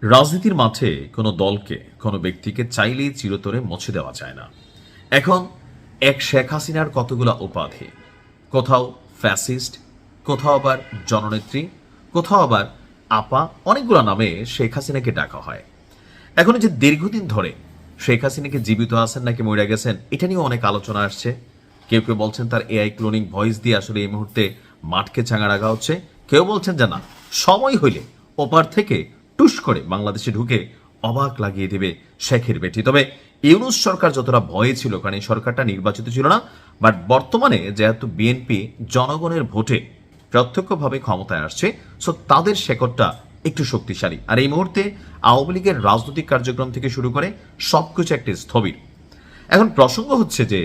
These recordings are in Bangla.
রাজনীতির মাঠে কোনো দলকে কোনো ব্যক্তিকে চাইলেই চিরতরে মুছে দেওয়া যায় না। এখন এক শেখ হাসিনার কতগুলো উপাধি, কোথাও ফ্যাসিস্ট, কোথাও আবার জননেত্রী, কোথাও আবার আপা, অনেকগুলো নামে শেখ হাসিনাকে ডাকা হয়। এখন যে দীর্ঘদিন ধরে শেখ হাসিনাকে জীবিত আছেন নাকি মরে গেছেন, এটা নিয়ে অনেক আলোচনা আসছে। কেউ কেউ বলছেন তার এআই ক্লোনিং ভয়েস দিয়ে আসলে এই মুহূর্তে মাঠকে চাঙা রাখা হচ্ছে। কেউ বলছেন যে না, সময় হইলে ওপার থেকে টুস করে বাংলাদেশে ঢুকে অবাক লাগিয়ে দেবে শেখের বেটি। তবে ইউনূস সরকার যতটা ভয়ে ছিল, কারণ এই সরকারটা নির্বাচিত ছিল না, বাট বর্তমানে যেহেতু বিএনপি জনগণের ভোটে প্রত্যক্ষভাবে ক্ষমতায় আসছে, সো তাদের শেকড়টা একটু শক্তিশালী। আর এই মুহূর্তে আওয়ামী লীগের রাজনৈতিক কার্যক্রম থেকে শুরু করে সবকিছু একটি স্থবির। এখন প্রসঙ্গ হচ্ছে যে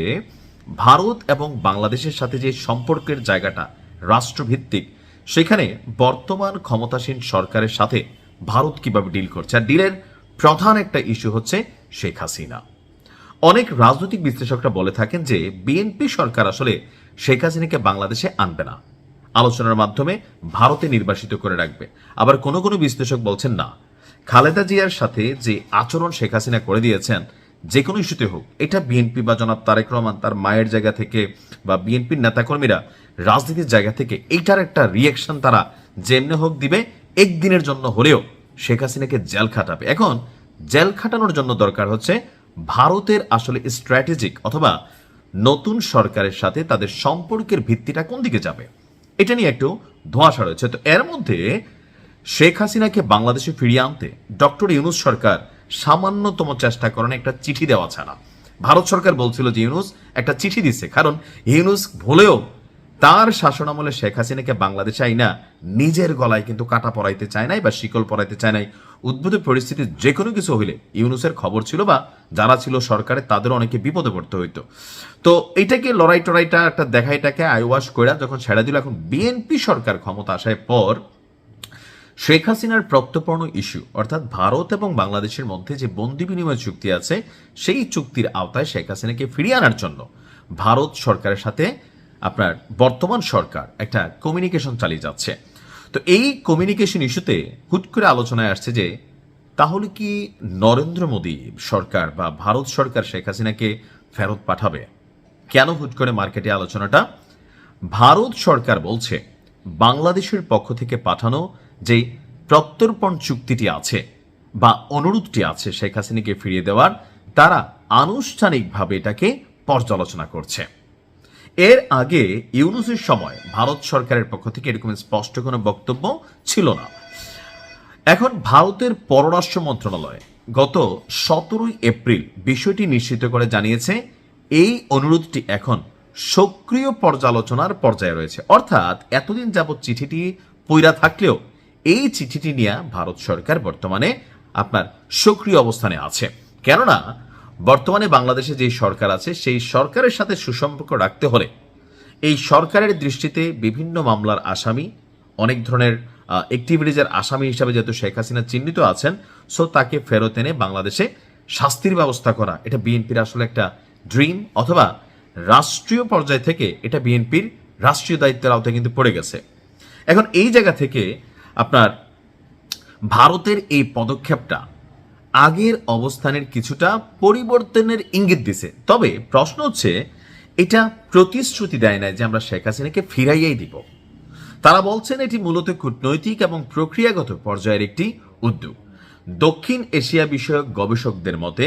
ভারত এবং বাংলাদেশের সাথে যে সম্পর্কের জায়গাটা রাষ্ট্রভিত্তিক, সেখানে বর্তমান ক্ষমতাসীন সরকারের সাথে ভারত কিভাবে ডিল করছে। আর ডিলের প্রধান একটা ইস্যু হচ্ছে শেখ হাসিনা। অনেক রাজনৈতিক বিশ্লেষকরা বলে থাকেন যে বিএনপি সরকার আসলে শেখ হাসিনাকে বাংলাদেশে আনবে না, আলোচনার মাধ্যমে ভারতে নির্বাসিত করে রাখবে। আবার কোনো কোনো বিশ্লেষক বলছেন না, খালেদা জিয়ার সাথে যে আচরণ শেখ হাসিনা করে দিয়েছেন, যে কোনো ইস্যুতে হোক, এটা বিএনপি বা জনাব তারেক রহমান তার মায়ের জায়গা থেকে বা বিএনপির নেতাকর্মীরা রাজনীতির জায়গা থেকে এইটার একটা রিয়াকশন তারা যেমনে হোক দিবে, একদিনের জন্য হলেও শেখ হাসিনাকে জেল খাটাবে। এখন জেল খাটানোর জন্য দরকার হচ্ছে ভারতের আসলে স্ট্র্যাটেজিক অথবা নতুন সরকারের সাথে তাদের সম্পর্কের ভিত্তিটা কোন দিকে যাবে, এটা নিয়ে একটু ধোঁয়াশা রয়েছে। তো এর মধ্যে শেখ হাসিনাকে বাংলাদেশে ফিরিয়ে আনতে ডক্টর ইউনূস সরকার সামান্যতম চেষ্টা করেন একটা চিঠি দেওয়া ছাড়া। ভারত সরকার বলছিল যে ইউনূস একটা চিঠি দিচ্ছে, কারণ ইউনূস ভুলেও তার শাসনামলে শেখ হাসিনাকে বাংলাদেশে আইনা নিজের গলায় কিন্তু কাটা পরাইতে চায় নাই বা শিকল পরাইতে চায় নাই। উদ্ভূত পরিস্থিতি যে কোনো কিছু হইলে ইউনূসের খবর ছিল বা যারা ছিল সরকারে তাদের অনেকে বিপদে পড়তে হইতো। তো এইটাকে লড়াই টড়াইটা একটা দেখাইটাকে আইওয়াশ করে যখন ছেড়ে দিল, এখন বিএনপি সরকার ক্ষমতা আসার পর শেখ হাসিনার প্রত্যর্পণ ইস্যু অর্থাৎ ভারত এবং বাংলাদেশের মধ্যে যে বন্দি বিনিময় চুক্তি আছে, সেই চুক্তির আওতায় শেখ হাসিনাকে ফিরিয়ে আনার জন্য ভারত সরকারের সাথে আপনার বর্তমান সরকার একটা কমিউনিকেশন চালিয়ে যাচ্ছে। তো এই কমিউনিকেশন ইস্যুতে হুট করে আলোচনায় আসছে যে তাহলে কি নরেন্দ্র মোদী সরকার বা ভারত সরকার শেখ হাসিনাকে ফেরত পাঠাবে? কেন হুট করে মার্কেটে আলোচনাটা? ভারত সরকার বলছে বাংলাদেশের পক্ষ থেকে পাঠানো যে প্রত্যর্পণ চুক্তিটি আছে বা অনুরোধটি আছে শেখ হাসিনাকে ফিরিয়ে দেওয়ার, তারা আনুষ্ঠানিকভাবে এটাকে পর্যালোচনা করছে। এর আগে ইউনূসের সময় ভারত সরকারের পক্ষ থেকে এরকম স্পষ্ট কোনো বক্তব্য ছিল না। এখন ভারতের পররাষ্ট্র মন্ত্রণালয় গত 17 এপ্রিল বিষয়টি নিশ্চিত করে জানিয়েছে এই অনুরোধটি এখন সক্রিয় পর্যালোচনার পর্যায়ে রয়েছে। অর্থাৎ এতদিন যাবৎ চিঠিটি পইরা থাকলেও এই চিঠিটি নিয়ে ভারত সরকার বর্তমানে আপনার সক্রিয় অবস্থানে আছে। কেননা বর্তমানে বাংলাদেশে যে সরকার আছে, সেই সরকারের সাথে সুসম্পর্ক রাখতে হলে এই সরকারের দৃষ্টিতে বিভিন্ন মামলার আসামি, অনেক ধরনের অ্যাক্টিভিটিজের আসামি হিসাবে যেহেতু শেখ হাসিনা চিহ্নিত আছেন, সো তাকে ফেরত এনে বাংলাদেশে শাস্তির ব্যবস্থা করা, এটা বিএনপির আসলে একটা ড্রিম, অথবা রাষ্ট্রীয় পর্যায় থেকে এটা বিএনপির রাষ্ট্রীয় দায়িত্বের আওতায় কিন্তু পড়ে গেছে। এখন এই জায়গা থেকে আপনার ভারতের এই পদক্ষেপটা আগের অবস্থানের কিছুটা পরিবর্তনের ইঙ্গিত দিছে। তবে প্রশ্ন হচ্ছে, এটা প্রতিশ্রুতি দেয় না যে আমরা শেখ হাসিনাকে ফিরাইয়াই দিব। তারা বলছেন এটি মূলত কূটনৈতিক এবং প্রক্রিয়াগত পর্যায়ের একটি উদ্যোগ। দক্ষিণ এশিয়া বিষয়ক গবেষকদের মতে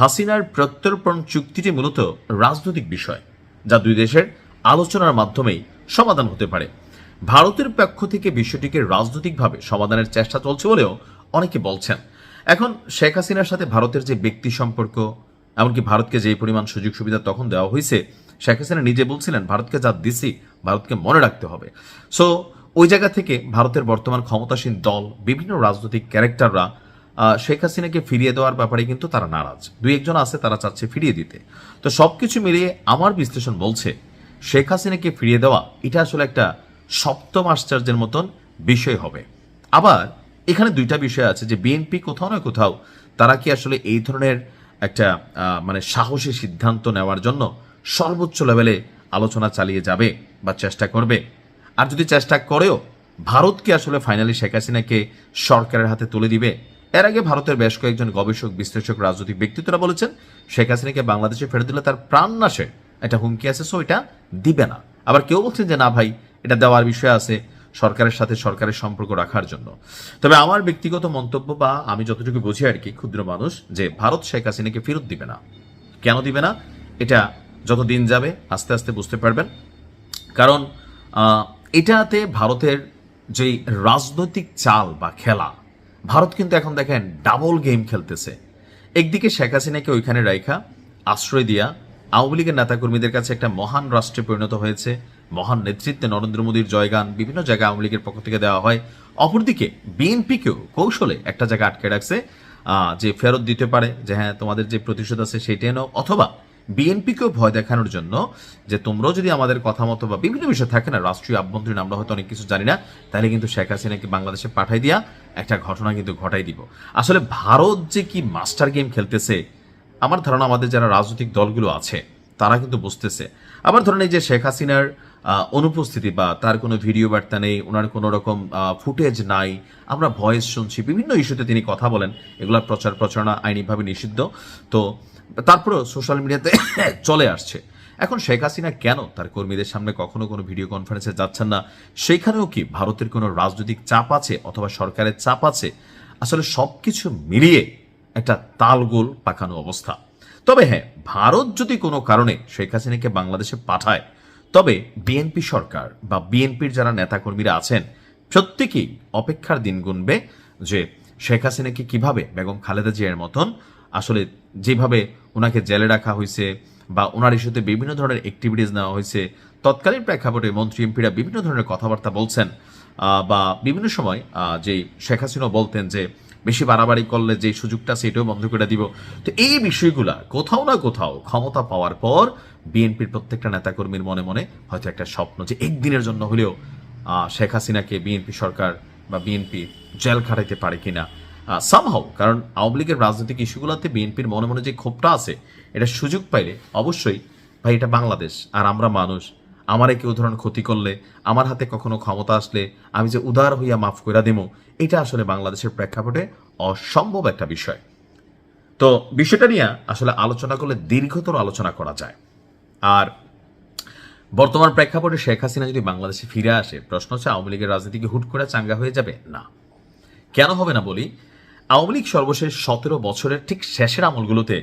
হাসিনার প্রত্যর্পণ চুক্তিটি মূলত রাজনৈতিক বিষয়, যা দুই দেশের আলোচনার মাধ্যমেই সমাধান হতে পারে। ভারতের পক্ষ থেকে বিষয়টিকে রাজনৈতিকভাবে সমাধানের চেষ্টা চলছে বলেও অনেকে বলছেন। এখন শেখ হাসিনার সাথে ভারতের যে ব্যক্তি সম্পর্ক, এমনকি ভারতকে যে পরিমাণ সুযোগ সুবিধা তখন দেওয়া হয়েছে, শেখ হাসিনা নিজে বলছিলেন ভারতকে যা দিছি ভারতকে মনে রাখতে হবে। সো ওই জায়গা থেকে ভারতের বর্তমান ক্ষমতাসীন দল, বিভিন্ন রাজনৈতিক ক্যারেক্টাররা শেখ হাসিনাকে ফিরিয়ে দেওয়ার ব্যাপারে কিন্তু তারা নারাজ। দুই একজন আছে তারা চাচ্ছে ফিরিয়ে দিতে। তো সবকিছু মিলিয়ে আমার বিশ্লেষণ বলছে শেখ হাসিনাকে ফিরিয়ে দেওয়া এটা আসলে একটা সপ্তম আশ্চর্যের মতন বিষয় হবে। আবার এখানে দুইটা বিষয় আছে যে বিএনপি কোথাও না কোথাও তারা কি আসলে এই ধরনের একটা মানে সাহসী সিদ্ধান্ত নেওয়ার জন্য সর্বোচ্চ লেভেলে আলোচনা চালিয়ে যাবে বা চেষ্টা করবে। আর যদি চেষ্টা করেও ভারত কি আসলে ফাইনালি শেখ হাসিনাকে সরকারের হাতে তুলে দিবে, এর আগে ভারতের বেশ কয়েকজন গবেষক, বিশ্লেষক, রাজনৈতিক ব্যক্তিত্বরা বলেছেন শেখ হাসিনাকে বাংলাদেশে ফেরত দিলে তার প্রাণ নাশে একটা হুমকি আছে, সো এটা দিবে না। আবার কেউ বলছেন যে না ভাই, এটা দেওয়ার বিষয় আছে সরকারের সাথে সরকারের সম্পর্ক রাখার জন্য। তবে আমার ব্যক্তিগত মন্তব্য বা আমি যতটুকু বুঝি আর কি, ক্ষুদ্র মানুষ, যে ভারত শেখ হাসিনাকে ফেরত দিবে না। কেন দিবে না এটা যত দিন যাবে আস্তে আস্তে বুঝতে পারবেন। কারণ এটাতে ভারতের যেই রাজনৈতিক চাল বা খেলা, ভারত কিন্তু এখন দেখেন ডাবল গেম খেলতেছে। একদিকে শেখ হাসিনাকে ওইখানে রাইখা আশ্রয় দিয়া আওয়ামী লীগের নেতাকর্মীদের কাছে একটা মহান রাষ্ট্রে পরিণত হয়েছে, মহান নেতৃত্বে নরেন্দ্র মোদীর জয়গান বিভিন্ন জায়গায় আওয়ামী লীগের পক্ষ থেকে দেওয়া হয়। অপরদিকে বিএনপিকেও কৌশলে একটা জায়গায় আটকে রাখছে, যে ফেরত দিতে পারে, যে হ্যাঁ তোমাদের যে প্রতিশোধ আছে সেইটাই নাও, অথবা বিএনপিকেও ভয় দেখানোর জন্য যে তোমরাও যদি আমাদের কথা মতো বা বিভিন্ন বিষয় থাকে না, রাষ্ট্রীয় আভ্যন্তরীণ, আমরা হয়তো অনেক কিছু জানি না, তাহলে কিন্তু শেখ হাসিনাকে বাংলাদেশে পাঠাই দিয়া একটা ঘটনা কিন্তু ঘটাই দিব। আসলে ভারত যে কি মাস্টার গেম খেলতেছে, আমার ধারণা আমাদের যারা রাজনৈতিক দলগুলো আছে তারা কিন্তু বুঝতেছে। আবার ধরেন এই যে শেখ হাসিনার অনুপস্থিতি বা তার কোনো ভিডিও বার্তা নেই, ওনার কোনো রকম ফুটেজ নাই, আমরা ভয়েস শুনছি, বিভিন্ন ইস্যুতে তিনি কথা বলেন, এগুলোর প্রচার প্রচারণা আইনিভাবে নিষিদ্ধ, তো তারপরেও সোশ্যাল মিডিয়াতে চলে আসছে। এখন শেখ হাসিনা কেন তার কর্মীদের সামনে কখনো কোনো ভিডিও কনফারেন্সে যাচ্ছেন না? সেখানেও কি ভারতের কোনো রাজনৈতিক চাপ আছে অথবা সরকারের চাপ আছে? আসলে সবকিছু মিলিয়ে একটা তালগোল পাকানো অবস্থা। তবে হ্যাঁ, ভারত যদি কোনো কারণে শেখ হাসিনাকে বাংলাদেশে পাঠায়, তবে বিএনপি সরকার বা বিএনপির যারা নেতাকর্মীরা আছেন প্রত্যেকেই অপেক্ষার দিন গুনবে যে শেখ হাসিনাকে কিভাবে বেগম খালেদা জিয়ার মতন আসলে যেভাবে ওনাকে জেলে রাখা হয়েছে বা ওনার ইস্যুতে বিভিন্ন ধরনের অ্যাক্টিভিটিস নেওয়া হয়েছে, তৎকালীন প্রেক্ষাপটে মন্ত্রী এমপিরা বিভিন্ন ধরনের কথাবার্তা বলছেন, বা বিভিন্ন সময় যেই শেখ হাসিনা বলতেন যে বেশি বাড়াবাড়ি করলে যে সুযোগটা সেটাও বন্ধ করে দিব। তো এই বিষয়গুলা কোথাও না কোথাও ক্ষমতা পাওয়ার পর বিএনপির প্রত্যেকটা নেতাকর্মীর মনে মনে হয়তো একটা স্বপ্ন যে একদিনের জন্য হলেও শেখ হাসিনাকে বিএনপি সরকার বা বিএনপি জেল খাটাইতে পারে কিনা সামহাও। কারণ আওয়ামী লীগের রাজনৈতিক ইস্যুগুলোতে বিএনপির মনে মনে যে ক্ষোভটা আছে, এটা সুযোগ পাইলে অবশ্যই ভাই, এটা বাংলাদেশ আর আমরা মানুষ, আমারে কেউ ধরুন ক্ষতি করলে, আমার হাতে কখনো ক্ষমতা আসলে আমি যে উদার হইয়া মাফ কইরা দেবো, এটা আসলে বাংলাদেশের প্রেক্ষাপটে অসম্ভব একটা বিষয়। তো বিষয়টা নিয়ে আসলে আলোচনা করলে দীর্ঘতর আলোচনা করা যায়। আর বর্তমান প্রেক্ষাপটে শেখ হাসিনা যদি বাংলাদেশে ফিরে আসে, প্রশ্ন হচ্ছে আওয়ামী লীগের রাজনীতি কি হুট করে চাঙ্গা হয়ে যাবে? না। কেন হবে না বলি, আওয়ামী লীগ সর্বশেষ 17 বছরের ঠিক শেষের আমলগুলোতে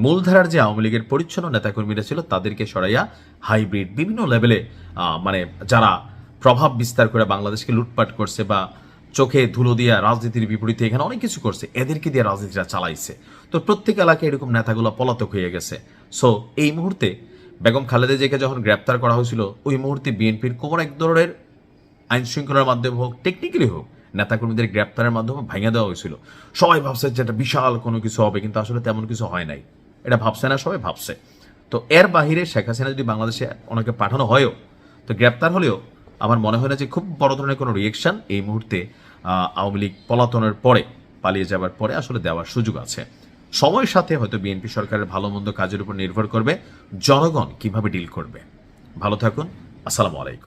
মূলধারার যে আওয়ামী লীগের পরিচ্ছন্ন নেতাকর্মীরা ছিল তাদেরকে সরাইয়া হাইব্রিড বিভিন্ন লেভেলে মানে যারা প্রভাব বিস্তার করে বাংলাদেশকে লুটপাট করছে বা চোখে ধুলো দিয়া রাজনীতির বিপরীতে এখানে অনেক কিছু করছে, এদেরকে দিয়ে রাজনীতিটা চালাইছে। তো প্রত্যেক এলাকায় এরকম নেতাগুলো পলাতক হয়ে গেছে। সো এই মুহূর্তে বেগম খালেদা জিয়াকে যখন গ্রেপ্তার করা হয়েছিল, ওই মুহূর্তে বিএনপির কোন এক ধরনের আইন শৃঙ্খলার মাধ্যমে হোক, টেকনিক্যালি হোক, নেতাকর্মীদের গ্রেপ্তারের মাধ্যমে ভেঙে দেওয়া হয়েছিল। সবাই ভাবছে যে এটা বিশাল কোনো কিছু হবে, কিন্তু আসলে তেমন কিছু হয় নাই। এটা ভাবছে না, সবাই ভাবছে। তো এর বাহিরে শেখ হাসিনা যদি বাংলাদেশে অনেকে পাঠানো হয়ও, তো গ্রেপ্তার হলেও আমার মনে হয় না যে খুব বড় ধরনের কোনো রিয়েকশন এই মুহূর্তে আওয়ামী লীগ পলাতনের পরে, পালিয়ে যাবার পরে আসলে দেওয়ার সুযোগ আছে। সময়ের সাথে হয়তো বিএনপি সরকারের ভালো মন্দ কাজের উপর নির্ভর করবে জনগণ কিভাবে ডিল করবে। ভালো থাকুন, আসসালামু আলাইকুম।